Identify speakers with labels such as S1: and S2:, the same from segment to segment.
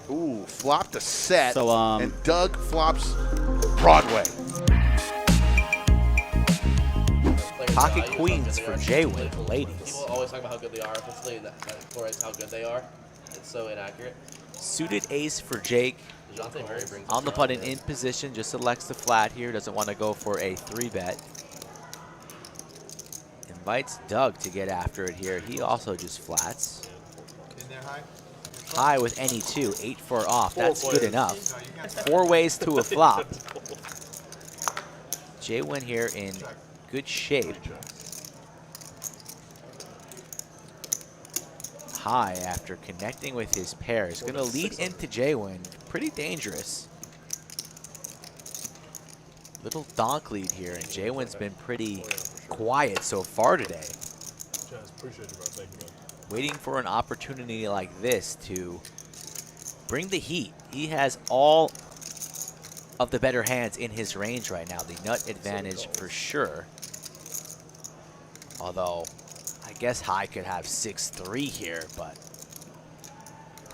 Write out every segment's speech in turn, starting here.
S1: Ooh, flopped a set,
S2: So,
S1: and Doug flops Broadway.
S3: Pocket queens for JWin, the ladies.
S4: People always talk about how good they are. Officially, that correlates how good they are. It's so inaccurate.
S3: Suited ace for Jake. On the button in position, just selects the flat here. Doesn't want to go for a 3-bet. Invites Doug to get after it here. He also just flats. High with any two, 8-4 off. That's good enough. 4 ways to a flop. JWin here in good shape. High after connecting with his pair. Is going to lead into JWin. Pretty dangerous. Little donk lead here, and JWin's been pretty quiet so far today. Waiting for an opportunity like this to bring the heat. He has all of the better hands in his range right now. The nut advantage for sure. Although, I guess High could have 6-3 here, but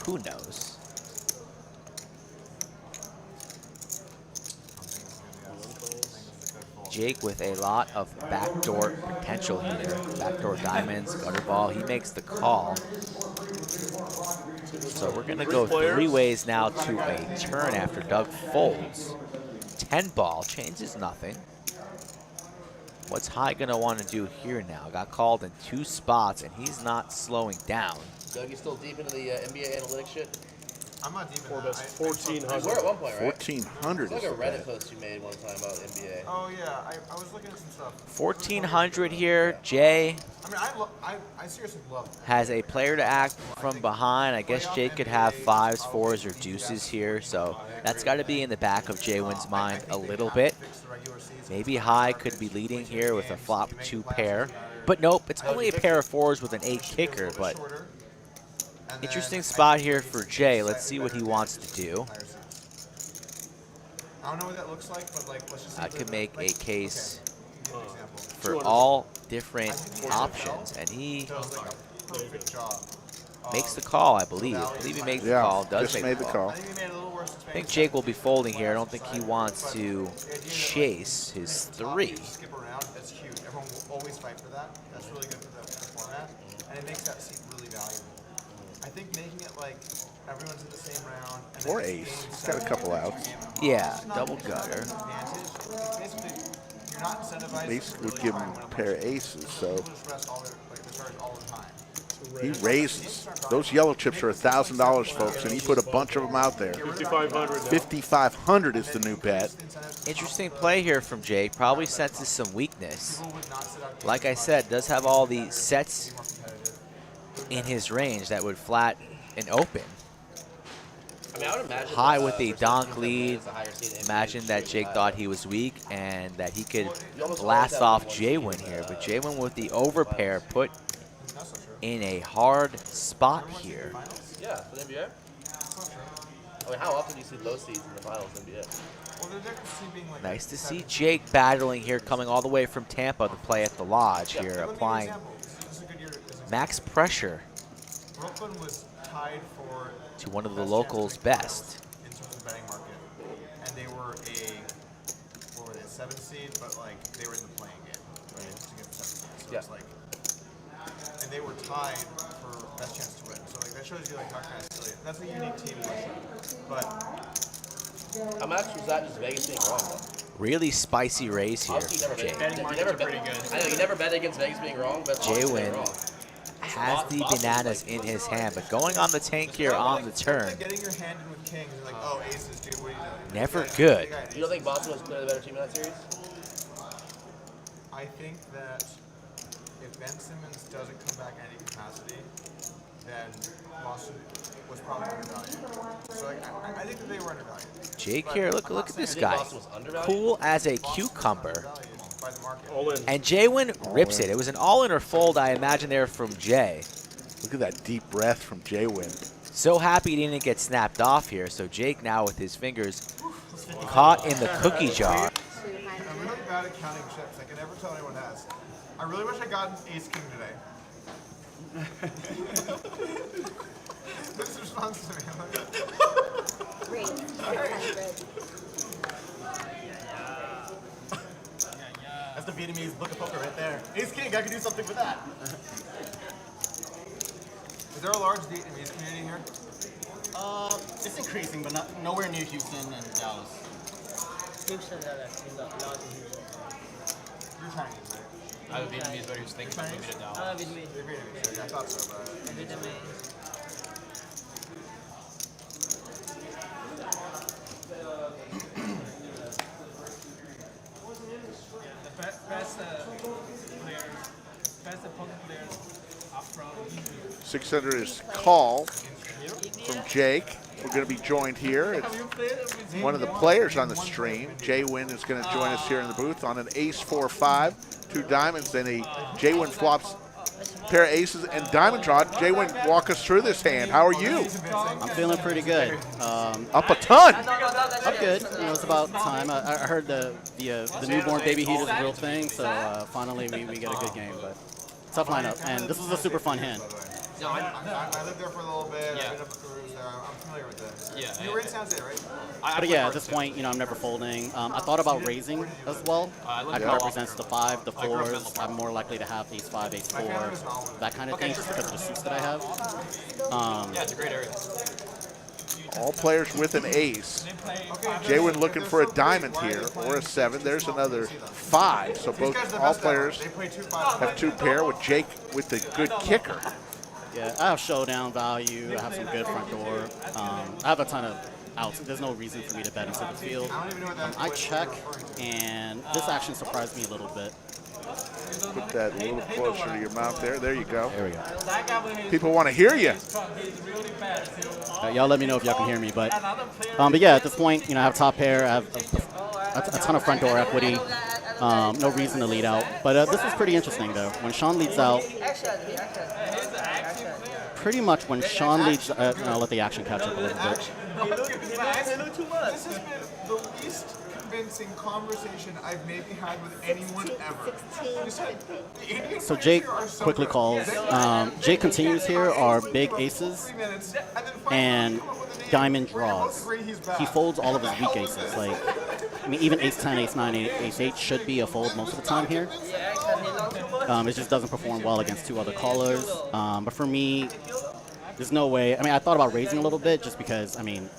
S3: who knows? Jake with a lot of backdoor potential here. Backdoor diamonds, gutter ball. He makes the call. So we're going to go 3 ways now to a turn after Doug folds. 10 ball, changes nothing. What's High going to want to do here now? Got called in 2 spots, and he's not slowing down.
S4: Doug, you still deep into the NBA analytics shit?
S5: I'm not deep in
S2: that. 1,400.
S4: You were at one point, right?
S1: 1,400
S4: It's like
S1: is
S4: a
S1: the
S4: Reddit
S1: bet.
S4: post you made one time about NBA.
S5: Oh yeah, I was looking at some stuff.
S3: 1,400 here. Jay
S5: I mean, I seriously love it.
S3: has a player to act from behind. I guess Jake could have 5s, 4s, or deuces here, so that's got to be in the back of JWin's mind a little bit. Maybe High could be leading here with a flop 2 pair, but nope, it's only a pair of 4s with an 8 kicker, but interesting spot here for Jay. Let's see what he wants to do.
S5: I don't know what that looks like, but like, let's just.
S3: I could make a case for all different options, and he makes the call, I believe. I believe he makes the call, does make the call. I think Jake will be folding here. I don't think he wants to chase his 3.
S5: Skip around, that's huge. Everyone will always fight for that. That's really good for the format, and it makes that seat really valuable. I think making it like everyone's in the same round. And
S1: Or ace. He's got a couple outs.
S3: Yeah, double gutter.
S1: Ace would give him a pair of aces, so he raises. Those yellow chips are $1,000, folks, and he put a bunch of them out there.
S2: 5,500.
S1: 5,500 is the new bet.
S3: Interesting play here from Jake. Probably senses some weakness. Like I said, does have all the sets in his range that would flat and open.
S4: I mean, I would imagine
S3: High with the donk lead.
S4: Imagine
S3: Imagine that Jake thought he was weak and that he could blast off JWin here. But JWin with the overpair put in a hard spot here.
S4: Yeah, for the NBA? I mean, how often do you see low seeds in the finals NBA?
S3: Nice to see Jake battling here, coming all the way from Tampa to play at the Lodge here, applying max pressure
S5: Brooklyn was tied for
S3: to one of the locals' best.
S5: in terms of the betting market, and they were what were they, 7th seed, but like they were in the playing game, right? To get the 7th seed. So it's like, and they were tied for best chance to win. So like that shows you like how kind of silly. That's a unique team, but
S4: How much was that just Vegas being wrong, though?
S3: Really spicy raise here
S4: Obviously,
S3: from Jake.
S4: you never bet. I know you never bet against Vegas being wrong, but
S3: JWin has the bananas in his hand, but going on the tank here on the turn,
S5: getting your hand in with kings, and like, oh, aces, dude, what are you doing?
S3: never good.
S4: You don't think Boston was clearly the better team in that series?
S5: I think that if Ben Simmons doesn't come back in any capacity, then Boston was probably undervalued. So like, I think that they were undervalued.
S3: Jake here, look at this
S4: think
S3: guy.
S4: Boston was undervalued?
S3: Cool as a cucumber.
S5: By the market.
S2: All in.
S3: And JWin rips it. It was an all-in or fold, I imagine, there from Jay.
S1: Look at that deep breath from JWin.
S3: So happy he didn't get snapped off here. So Jake now with his fingers caught in the cookie jar.
S5: I'm really bad at counting chips. I can never tell anyone has. I really wish I got an ace king today. This response to me.
S2: Raise 600.
S5: That's the Vietnamese book of poker right there. Ace King, I can do something with that.
S6: Is there a large Vietnamese community here?
S5: It's increasing, but nowhere near Houston and Dallas.
S6: Houston, You're Chinese, right?
S4: I have a Vietnamese buddy who's thinking about moving to Dallas.
S6: You're Vietnamese. Okay, I thought so, but...
S7: Best poker players are from Israel.
S1: 600 is call from Jake. We're going to be joined here. It's one of the players on the stream. JWin is going to join us here in the booth on an ace 4-5, 2 diamonds, and a JWin flops pair of aces and diamond draw. JWin, walk us through this hand. How are you?
S8: I'm feeling pretty good.
S1: Up a ton.
S8: I'm good. You know, it's about time. I heard the newborn baby heat is a real thing, so finally we get a good game. But tough lineup, and this is a super fun hand.
S6: No, I lived there for a little bit. I've been up the cruise there. I'm familiar with it. Yeah. You were in San Jose, right?
S8: But yeah, at this point, you know, I'm never folding. I thought about raising as well. I can represent the 5, the 4s. I'm more likely to have ace 5, ace 4, that kind of thing, just because of the suits that I have.
S4: Yeah, it's a great area.
S1: All players with an ace. JWin looking for a diamond here, or a 7. There's another 5. So all players have 2 pair, with Jake with the good kicker.
S8: Yeah, I have showdown value. I have some good front door. I have a ton of outs. There's no reason for me to bet into the field. I check, and this action surprised me a little bit.
S1: Put that a little closer to your mouth there. There you go.
S8: There we go.
S1: People want to hear you.
S8: Y'all let me know if y'all can hear me. But yeah, at this point, you know, I have top pair. I have a ton of front door equity. No reason to lead out. But this is pretty interesting, though. When Sean leads out, pretty much when Sean leads, I'll let the action catch up a little bit.
S6: This has been the least convincing conversation I've maybe had with anyone ever.
S8: So Jake quickly calls. Jake continues here are big aces and diamond draws. He folds all of his weak aces. Like, I mean, even ace 10, ace 9, ace 8 should be a fold most of the time here. It just doesn't perform well against 2 other callers. But for me, there's no way. I mean, I thought about raising a little bit just because, I mean,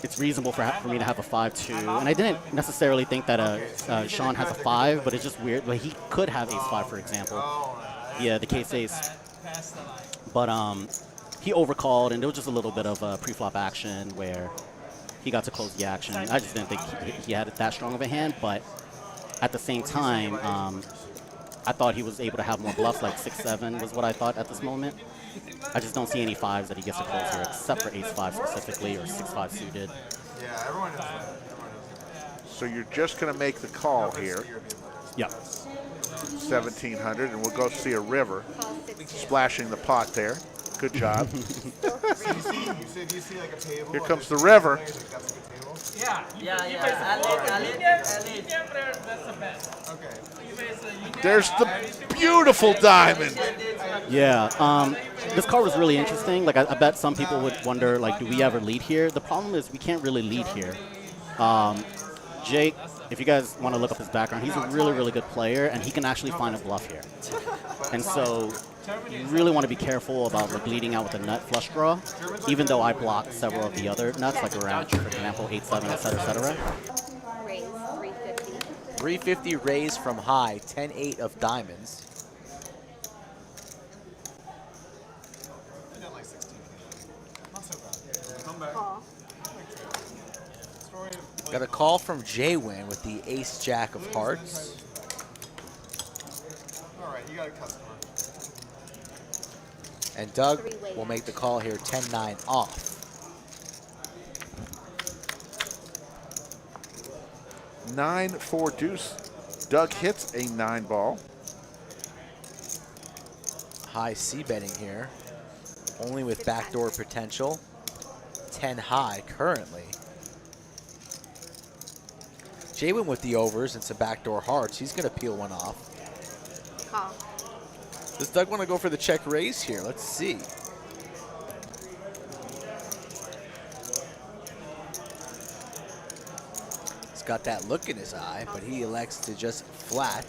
S8: it's reasonable for me to have a 5-2. And I didn't necessarily think that Sean has a 5, but it's just weird. But he could have ace 5, for example. Yeah, the case ace. But he overcalled, and there was just a little bit of a pre-flop action where he got to close the action. I just didn't think he had that strong of a hand, but at the same time, I thought he was able to have more bluffs, like 6-7 was what I thought at this moment. I just don't see any 5s that he gets to close here, except for ace 5 specifically, or 6-5 suited.
S6: Yeah, everyone knows.
S1: So you're just going to make the call here.
S8: Yep.
S1: 1,700, and we'll go see a river splashing the pot there. Good job.
S6: Do you see like a table?
S1: Here comes the river.
S7: Yeah. That's the best.
S6: Okay.
S1: There's the beautiful diamond.
S8: Yeah, this card was really interesting. Like, I bet some people would wonder, like, do we ever lead here? The problem is we can't really lead here. Jake, if you guys want to look up his background, he's a really, really good player, and he can actually find a bluff here. And so you really want to be careful about like leading out with a nut flush draw, even though I blocked several of the other nuts, like around, for example, 8-7, etc., etc.
S2: Raise 350.
S3: 350 raise from high, 10-8 of diamonds.
S2: Call.
S3: Got a call from JWin with the ace-jack of hearts.
S6: All right, you got a customer.
S3: And Doug will make the call here, 10-9 off.
S1: Nine, 4 deuce. Doug hits a 9 ball.
S3: High c-betting here, only with backdoor potential. 10 high currently. JWin with the overs and some backdoor hearts. He's going to peel one off.
S2: Call.
S3: Does Doug want to go for the check raise here? Let's see. got that look in his eye, but he elects to just flat.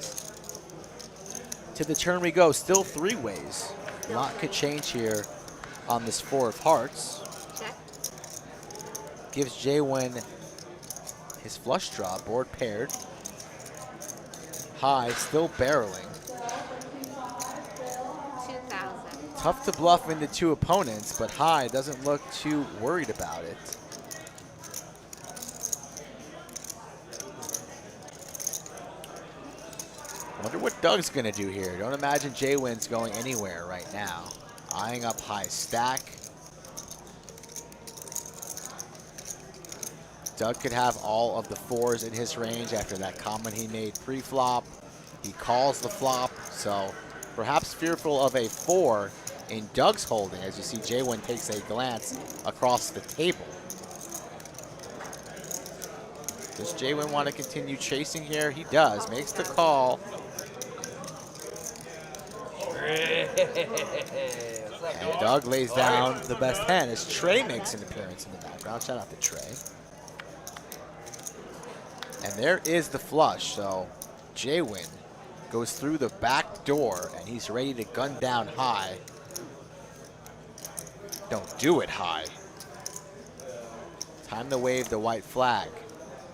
S3: To the turn we go, still 3 ways. A lot could change here on this 4 of hearts.
S2: Check.
S3: Gives JWin his flush draw, board paired. High, still barreling.
S2: 2,000.
S3: Tough to bluff into 2 opponents, but High doesn't look too worried about it. Wonder what Doug's gonna do here. Don't imagine JWin's going anywhere right now. Eyeing up High stack. Doug could have all of the 4s in his range after that comment he made pre-flop. He calls the flop, so perhaps fearful of a 4 in Doug's holding as you see JWin takes a glance across the table. Does JWin want to continue chasing here? He does, makes the call. And Doug lays down the best hand as Trey makes an appearance in the background. Shout out to Trey. And there is the flush, so JWin goes through the back door and he's ready to gun down High. Don't do it, High. Time to wave the white flag,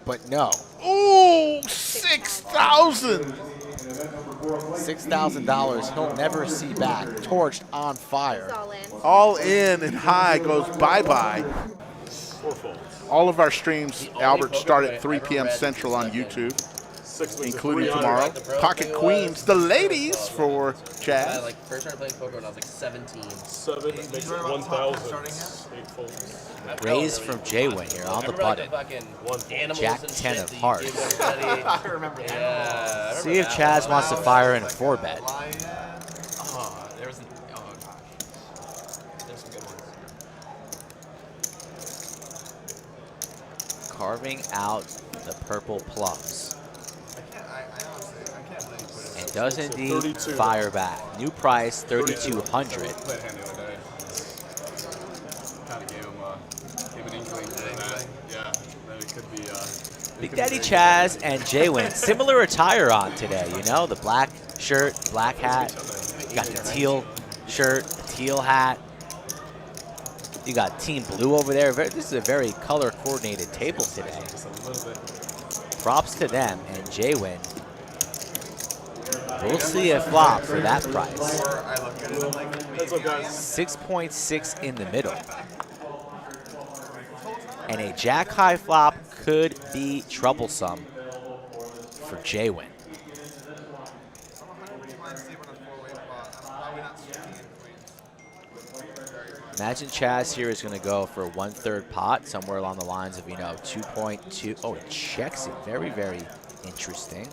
S3: but no.
S1: Ooh, 6,000.
S3: $6,000 he'll never see back. Torched on fire.
S2: All in.
S1: All in, and High goes bye-bye. All of our streams, Albert, start at 3 p.m. Central on YouTube, including tomorrow. Pocket Queens, the ladies for
S4: I
S1: Chaz.
S4: like first started playing poker when I was like 17.
S9: 7 makes it 1,000. 8 folds.
S3: Raise from JWin here on the button. Jack 10 of hearts.
S6: I remember that.
S4: Yeah.
S3: See if Chaz wants to fire in a 4-bet.
S6: There was oh gosh. There's some good ones.
S3: Carving out the purple plums.
S6: I honestly, I can't believe you put it.
S3: And does indeed
S9: 32.
S3: fire back. New price, 3,200.
S10: Played hand the other day. Kind of gave him an inkling that, yeah, that it could be.
S3: Big Daddy Chaz and JWin, similar attire on today, you know? The black shirt, black hat. You got the teal shirt, the teal hat. You got Team Blue over there. This is a very color-coordinated table today.
S10: Just a little bit.
S3: Props to them and JWin. We'll see a flop for that price.
S6: I look at it and like,
S9: That's what guys.
S3: 6.6 in the middle. And a jack high flop could be troublesome for JWin. Imagine Chaz here is going to go for a 1/3 pot, somewhere along the lines of, 2.2. Oh, it checks it. Very, very interesting.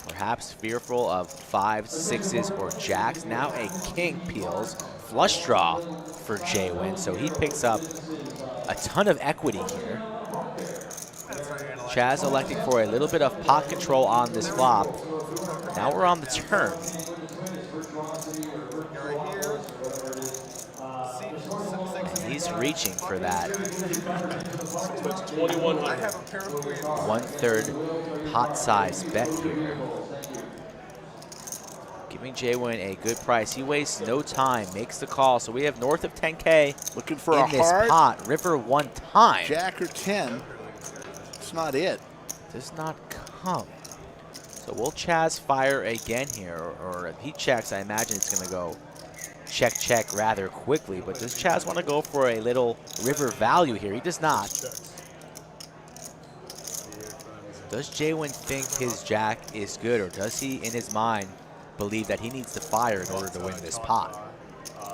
S3: Perhaps fearful of 5s, 6s, or jacks. Now a king peels. Flush draw for JWin, so he picks up a ton of equity here. Chaz electing for a little bit of pot control on this flop. Now we're on the turn. He's reaching for that 1/3 pot size bet here. Giving JWin a good price. He wastes no time, makes the call. So we have north of 10K
S1: Looking for
S3: in
S1: a
S3: this
S1: hard
S3: pot. River one time.
S1: Jack or 10. It's not it.
S3: Does not come. So will Chaz fire again here? Or if he checks, I imagine it's going to go check, check rather quickly. But does Chaz want to go for a little river value here? He does not. Does JWin think his jack is good, or does he, in his mind, believe that he needs to fire in order to win this pot?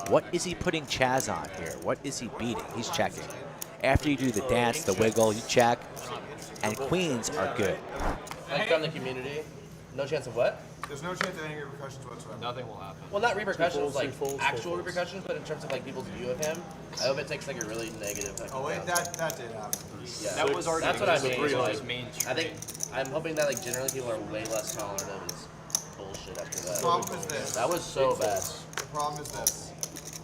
S3: What is he putting Chaz on here? What is he beating? He's checking. After you do the dance, the wiggle, you check. And queens are good.
S4: Like from the community, no chance of what?
S6: There's no chance of any repercussions whatsoever.
S10: Nothing will happen.
S4: Well, not repercussions, like
S9: folds,
S4: actual
S9: folds.
S4: repercussions, but in terms of like people's view of him, I hope it takes like a really negative. Like,
S6: Oh wait, that did happen.
S4: yeah.
S10: That was already
S4: That's what I
S10: the
S4: mean.
S10: three
S4: Like,
S10: on mainstream.
S4: I think I'm hoping that like generally people are way less tolerant of his bullshit after
S6: The
S4: that.
S6: problem is this.
S4: That was so bad.
S6: The problem is this.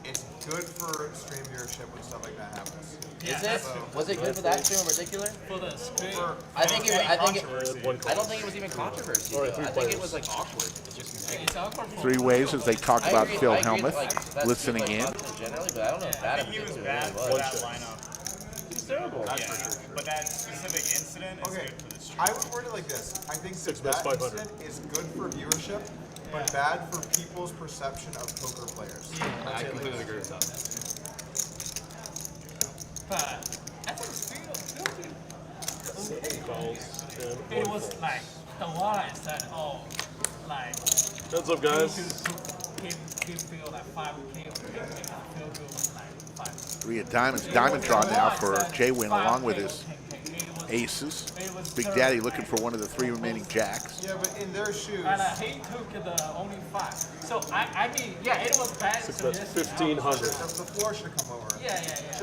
S6: It's good for stream viewership when stuff like that happens.
S4: Is it? Was it good for that stream in particular?
S7: For the screen.
S4: I think it. I think it.
S9: One
S4: I don't think it was even controversy. Though. I think it was like awkward. It's just negative.
S7: It's awkward for
S1: Three ways as they talk
S4: I
S1: about
S4: agree-
S1: Phil
S4: I agree
S1: Hellmuth
S4: that, that's
S1: listening
S4: good,
S1: in.
S4: Generally, but I don't know if that
S11: He was
S4: really
S11: bad for
S4: was.
S11: that lineup.
S4: It's terrible.
S11: Yeah, but that specific incident is good for the stream.
S6: I would word it like this. I think that
S9: 6 bets, 500.
S6: incident is good for viewership, but bad for people's perception of poker players.
S10: I completely agree with that.
S7: But I think Phil
S9: Calls and
S7: it
S9: one
S7: was
S9: calls.
S7: like the one I said, oh, like
S9: Heads up, guys.
S7: give Phil like 5K or 10K. Phil was like 5.
S1: 3 of diamonds. Diamond draw now for JWin along with his aces. Big Daddy looking for one of the 3 remaining jacks.
S6: Yeah, but in their shoes.
S7: And he took the only 5. So I mean, yeah, it was bad.
S9: Six
S7: So
S9: bets,
S7: yesterday,
S9: 1,500.
S6: The floor should come over.
S7: Yeah.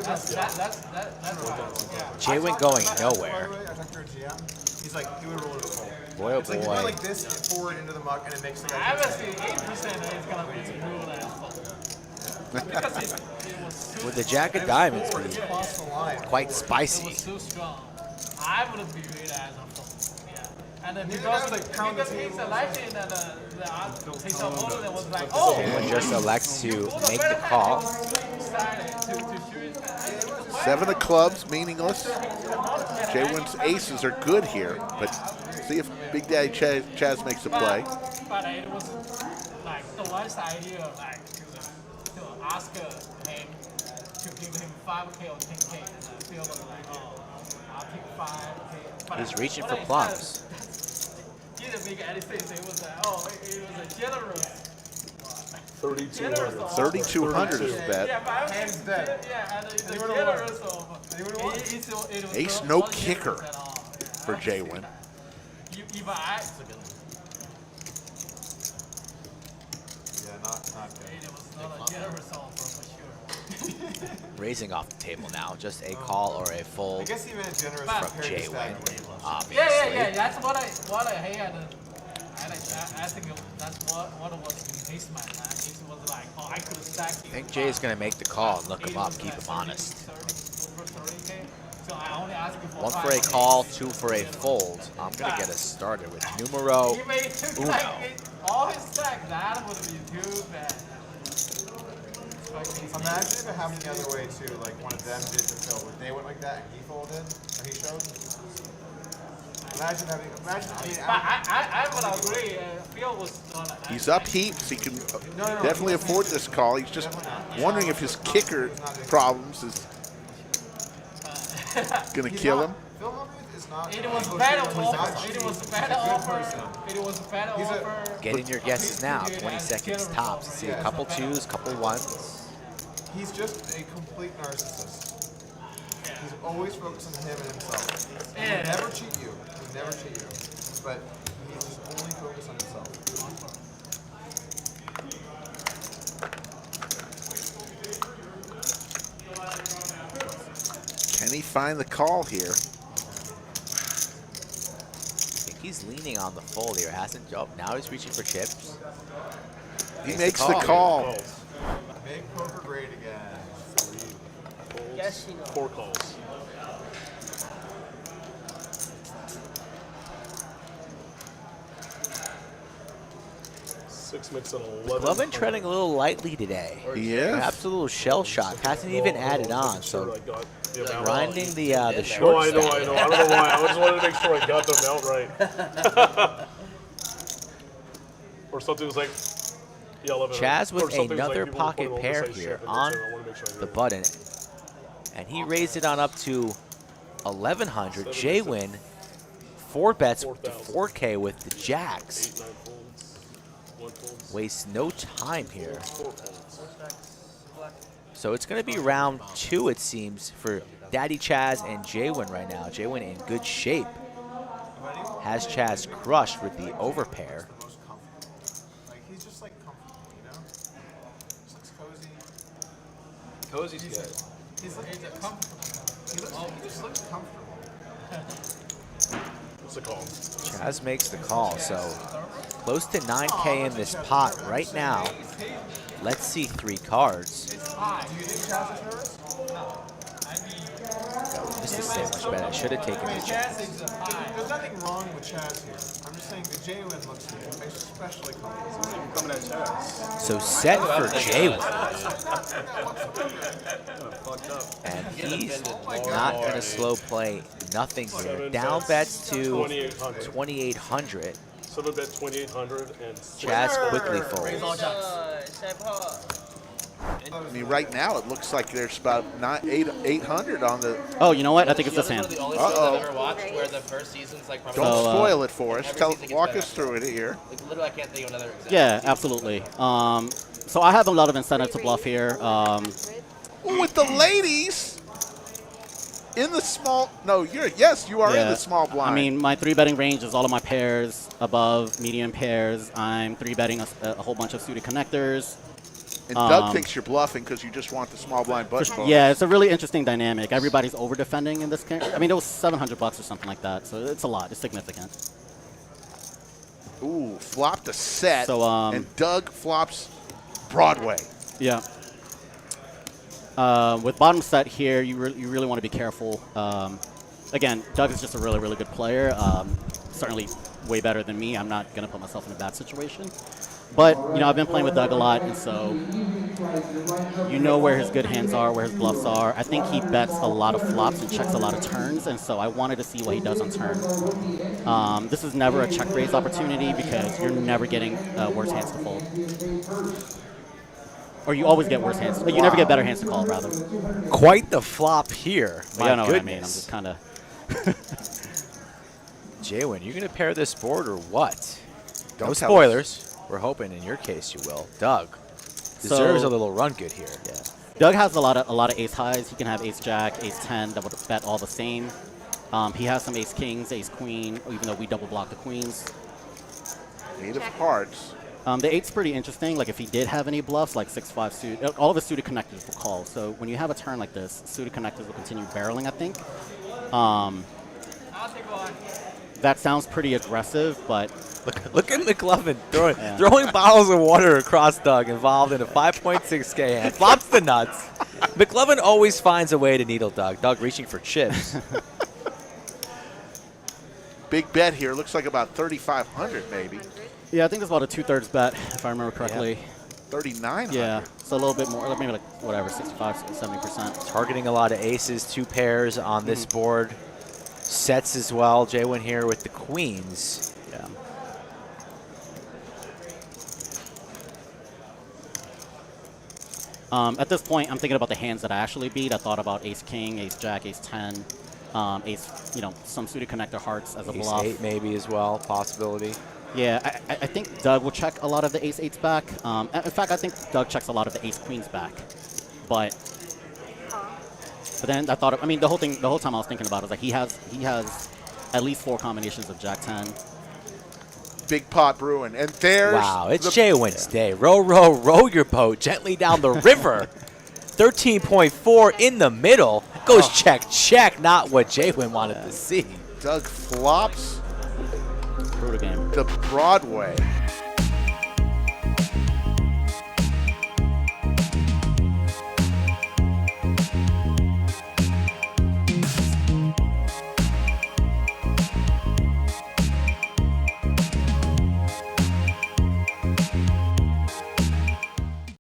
S7: That's right. Yeah.
S3: JWin going
S6: By
S3: nowhere.
S6: the way, I talked to our GM. He's like, he would roll it full.
S3: Boy, oh
S6: It's like you go
S3: boy.
S6: like this forward into the muck, and it makes the guy.
S7: I was 8% is gonna be ruled as full. Because it was so
S3: Would the jack of diamonds be
S6: Cross the line.
S3: quite
S7: It was
S3: spicy?
S7: so strong. I would view it as a fold. Yeah. And then
S6: Neither
S7: because,
S6: guy was, like, pound the
S7: because he's
S6: table.
S7: elected and his opponent was like, oh,
S3: JWin just elects to
S7: pulled a
S3: make
S7: better
S3: the
S7: hand.
S3: call.
S7: He was decided to shoot it.
S1: 7 of clubs, meaningless. JWin's aces are good here, but see if Big Daddy Chaz makes a play.
S7: But it was like the worst idea, like to ask him to give him 5K or 10K, and I feel like, oh, I'll take 5K. But
S3: He's reaching
S7: what
S3: for
S7: I
S3: plums.
S7: said, he didn't make any sense. It was like, oh, it was a generous.
S9: 3,200.
S1: 3,200 is bet.
S7: Yeah, but I was
S6: Hands dead.
S7: yeah, and it's a
S6: Anyone
S7: generous of.
S6: Anyone want?
S7: It was
S1: Ace
S7: not-
S1: no
S7: not
S1: kicker
S7: generous at all. Yeah,
S1: for
S7: I don't see
S1: JWin.
S7: that. Even I,
S6: Yeah, not good.
S7: it was not a generous offer for sure.
S3: Raising off the table now. Just a call or a
S6: I
S3: fold
S6: guess even a generous
S7: From
S6: compared to
S3: JWin.
S6: staggering.
S3: Obviously.
S7: Yeah. That's what I had. I think that's what was his mind. It was like, oh, I could stack.
S3: I think Jay's going to make the call and look him up, keep him honest.
S7: So I only asked you for
S3: 1 for a call, 2 for a fold. I'm going to get us started with numero
S7: He made
S3: uno.
S7: like all his stack. That would be too bad.
S6: Imagine if it happened the other way too. Like one of them did to Phil. Would they went like that and he folded or he showed? Imagine having. I mean,
S7: But I would agree. Phil was not.
S1: He's up heaps. He can definitely afford this call. He's just wondering if his kicker problems is going to kill him.
S6: Phil Hellmuth is not.
S7: It was
S6: a
S7: better
S6: coach. He's not
S7: offer.
S6: cheap.
S7: It was
S6: He's
S7: better
S6: a good
S7: offer.
S6: person.
S7: It was better offer.
S3: Get in your guesses now. 20 seconds tops. See a couple 2s, couple 1s.
S6: He's just a complete narcissist. He's always focused on him and himself. He would never cheat you. He would never cheat you. But he's just only focused on himself.
S1: Can he find the call here?
S3: I think he's leaning on the fold here. Hasn't jumped. Now he's reaching for chips.
S1: He makes the call.
S6: Make poker great again.
S7: Yes, you know.
S9: 4 calls. Six makes an 11.
S3: Glovin treading a little lightly today.
S1: He is.
S3: Perhaps a little shell shock. Hasn't even added on. So grinding the
S9: No,
S3: short
S9: I know.
S3: stack.
S9: I don't know why. I just wanted to make sure I got them out right. Or something was like, yeah, 11.
S3: Chaz
S9: or
S3: with
S9: something was
S3: another
S9: like,
S3: pocket
S9: people
S3: pair
S9: put it
S3: here
S9: on
S3: on
S9: the same shit. I wanna make sure I
S3: the
S9: hear it.
S3: button. And he raised it on up to 1,100. JWin, 4 bets to 4K with the jacks.
S9: 8, 9 folds. 1 folds.
S3: Wastes no time here.
S9: 4 folds.
S3: So it's going to be round 2, it seems, for Daddy Chaz and JWin right now. JWin in good shape. Has Chaz crushed with the overpair.
S6: Most comfortable. Like he's just like comfortable, you know? Just looks cozy.
S4: Cozy's good.
S6: He's comfortable. He just looks comfortable.
S9: What's the call?
S3: Chaz makes the call, so close to 9K in this pot right now. Let's see 3 cards.
S7: high.
S6: Do you think Chaz is nervous?
S7: No. I mean,
S3: This is so much better. I should have taken the check.
S7: Chaz is high.
S6: There's nothing wrong with Chaz here. I'm just saying the JWin looks especially comfortable.
S10: Coming at Chaz.
S3: So set for JWin.
S10: Fucked up.
S3: And he's not going to slow play nothing here. Down bets to 2,800.
S9: 7 bet 2,800 and
S3: Chaz quickly folds.
S1: I mean, right now it looks like there's about 800 on the.
S8: Oh, you know what? I think it's this hand.
S4: The only shows I've ever watched where the first season's like probably.
S1: Don't
S8: So,
S1: spoil it for us.
S4: every season gets
S1: Walk
S4: better.
S1: us through it here.
S4: Like, literally, I can't think of another example.
S8: Yeah, absolutely. So I have a lot of incentive to bluff here.
S1: Ooh, with the ladies in the small. No, yes, you are in the small blind.
S8: I mean, my 3-betting range is all of my pairs above medium pairs. I'm 3-betting a whole bunch of suited connectors.
S1: and Doug thinks you're bluffing because you just want the small blind button bonus.
S8: Yeah, it's a really interesting dynamic. Everybody's over defending in this game. I mean, it was $700 or something like that, so it's a lot. It's significant.
S1: Ooh, flopped a set,
S8: So,
S1: and Doug flops Broadway.
S8: Yeah. With bottom set here, you really want to be careful. Again, Doug is just a really, really good player. Certainly way better than me. I'm not going to put myself in a bad situation. But, you know, I've been playing with Doug a lot, and so you know where his good hands are, where his bluffs are. I think he bets a lot of flops and checks a lot of turns, and so I wanted to see what he does on turn. This is never a check raise opportunity because you're never getting worse hands to fold. Or you always get worse hands. You never get better hands to call, rather.
S3: Quite the flop here.
S8: But
S3: My
S8: you know what I mean. I'm
S3: goodness.
S8: just kind of...
S3: JWin, you going to pair this board or what?
S1: Don't
S3: No
S1: tell
S3: spoilers. We're hoping in your case you will. Doug deserves a little run good here.
S8: Yeah. Doug has a lot of ace highs. He can have ace jack, ace 10 that would bet all the same. He has some ace kings, ace queen, even though we double block the queens.
S1: 8 of hearts.
S8: The 8's pretty interesting. Like if he did have any bluffs, like 6-5 suited, all of his suited connectors will call. So when you have a turn like this, suited connectors will continue barreling, I think. That sounds pretty aggressive, but
S3: Look at McLovin throwing bottles of water across Doug, involved in a 5.6K hand. Flops the nuts. McLovin always finds a way to needle Doug. Doug reaching for chips.
S1: Big bet here. Looks like about 3,500 maybe.
S8: yeah, I think it's about a 2/3 bet, if I remember correctly.
S1: 3,900.
S8: Yeah, so a little bit more, maybe like whatever, 65, 70%.
S3: Targeting a lot of aces, 2 pairs on this board. Sets as well. JWin here with the queens.
S8: Yeah. At this point, I'm thinking about the hands that I actually beat. I thought about ace king, ace jack, ace 10, ace, some suited connector hearts as a
S3: Ace
S8: bluff.
S3: 8 maybe as well, possibility.
S8: Yeah, I think Doug will check a lot of the ace 8s back. In fact, I think Doug checks a lot of the ace queens back. But then I thought, I mean, the whole time I was thinking about it was like he has at least 4 combinations of jack 10.
S1: Big pot brewing. And there's
S3: Wow, it's JWin's day. Row, row, row your boat gently down the river. 13.4 in the middle. Goes check, check. Not what JWin wanted to see.
S1: Doug flops
S8: Brutal game.
S1: the Broadway.